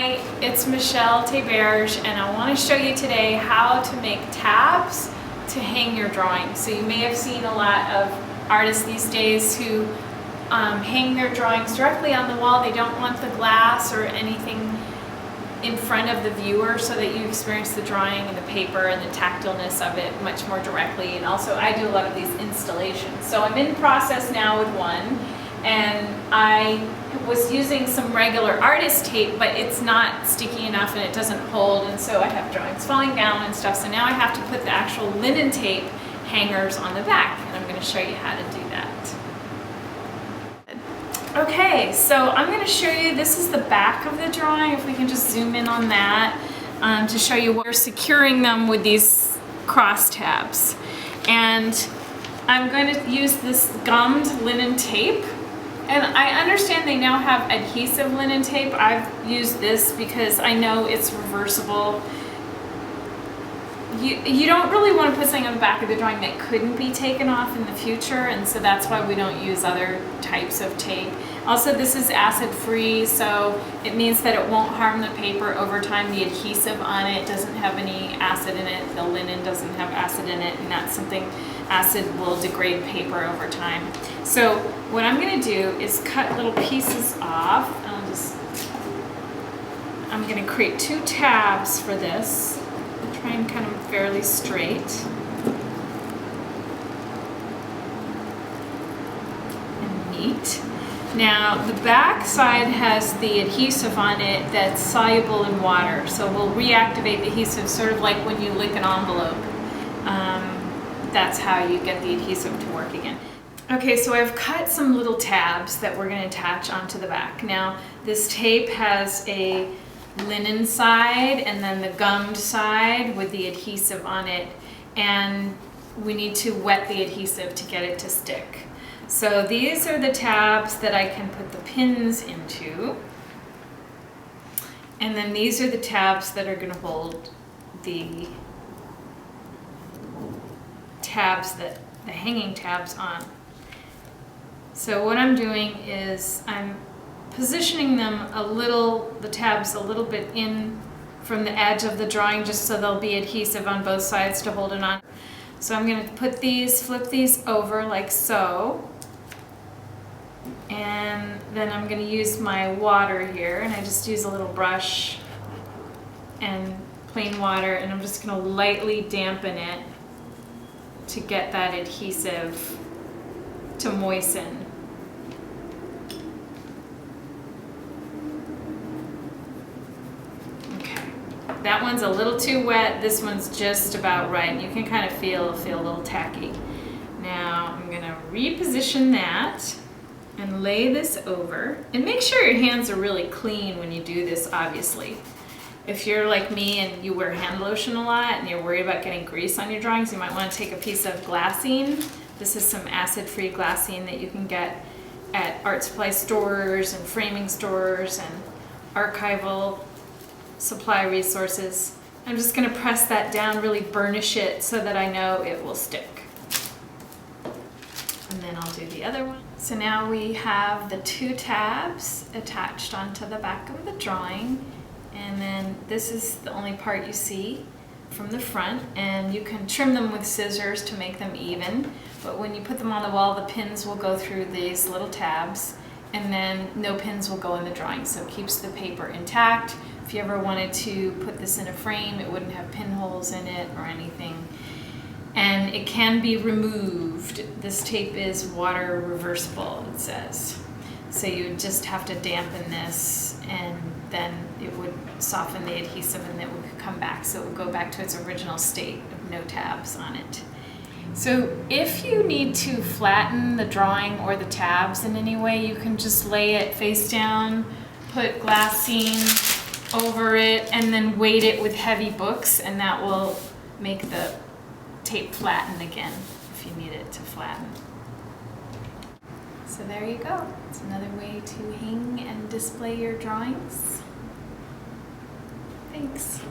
Hi, it's Michelle Teberge, and I want to show you today how to make tabs to hang your drawings. So you may have seen a lot of artists these days who hang their drawings directly on the wall. They don't want the glass or anything in front of the viewer so that you experience the drawing and the paper and the tactileness of it much more directly. And also I do a lot of these installations. So I'm in process now with one, and I was using some regular artist tape, but it's not sticky enough and it doesn't hold, and so I have drawings falling down and stuff. So now I have to put the actual linen tape hangers on the back, and I'm going to show you how to do that. Okay, so I'm going to show you, this is the back of the drawing, if we can just zoom in on that, to show you what we're securing them with these cross tabs. And I'm going to use this gummed linen tape. And I understand they now have adhesive linen tape. I've used this because I know it's reversible. You don't really want to put something on the back of the drawing that couldn't be taken off in the future, and so that's why we don't use other types of tape. Also, this is acid free, so it means that it won't harm the paper over time. The adhesive on it doesn't have any acid in it. The linen doesn't have acid in it, and that's something, acid will degrade paper over time. So what I'm going to do is cut little pieces off. I'm going to create 2 tabs for this. Try and cut them fairly straight. And neat. Now the back side has the adhesive on it that's soluble in water, so we'll reactivate the adhesive, sort of like when you lick an envelope. That's how you get the adhesive to work again. Okay, so I've cut some little tabs that we're going to attach onto the back. Now this tape has a linen side and then the gummed side with the adhesive on it, and we need to wet the adhesive to get it to stick. So these are the tabs that I can put the pins into, and then these are the tabs that are going to hold the tabs, that the hanging tabs on. So what I'm doing is I'm positioning them a little, the tabs a little bit in from the edge of the drawing, just so there'll be adhesive on both sides to hold it on. So I'm going to put these, flip these over like so, and then I'm going to use my water here, and I just use a little brush and plain water, and I'm just going to lightly dampen it to get that adhesive to moisten. That one's a little too wet, this one's just about right, and you can kind of feel a little tacky. Now I'm going to reposition that and lay this over, and make sure your hands are really clean when you do this, obviously. If you're like me and you wear hand lotion a lot and you're worried about getting grease on your drawings, you might want to take a piece of glassine. This is some acid-free glassine that you can get at art supply stores and framing stores and archival supply resources. I'm just going to press that down, really burnish it so that I know it will stick. And then I'll do the other one. So now we have the 2 tabs attached onto the back of the drawing, and then this is the only part you see from the front, and you can trim them with scissors to make them even, but when you put them on the wall, the pins will go through these little tabs, and then no pins will go in the drawing, so it keeps the paper intact. If you ever wanted to put this in a frame, it wouldn't have pinholes in it or anything. And it can be removed. This tape is water reversible, it says. So you just have to dampen this, and then it would soften the adhesive, and it would come back, so it would go back to its original state of no tabs on it. So if you need to flatten the drawing or the tabs in any way, you can just lay it face down, put glassine over it, and then weight it with heavy books, and that will make the tape flatten again if you need it to flatten. So there you go. It's another way to hang and display your drawings. Thanks.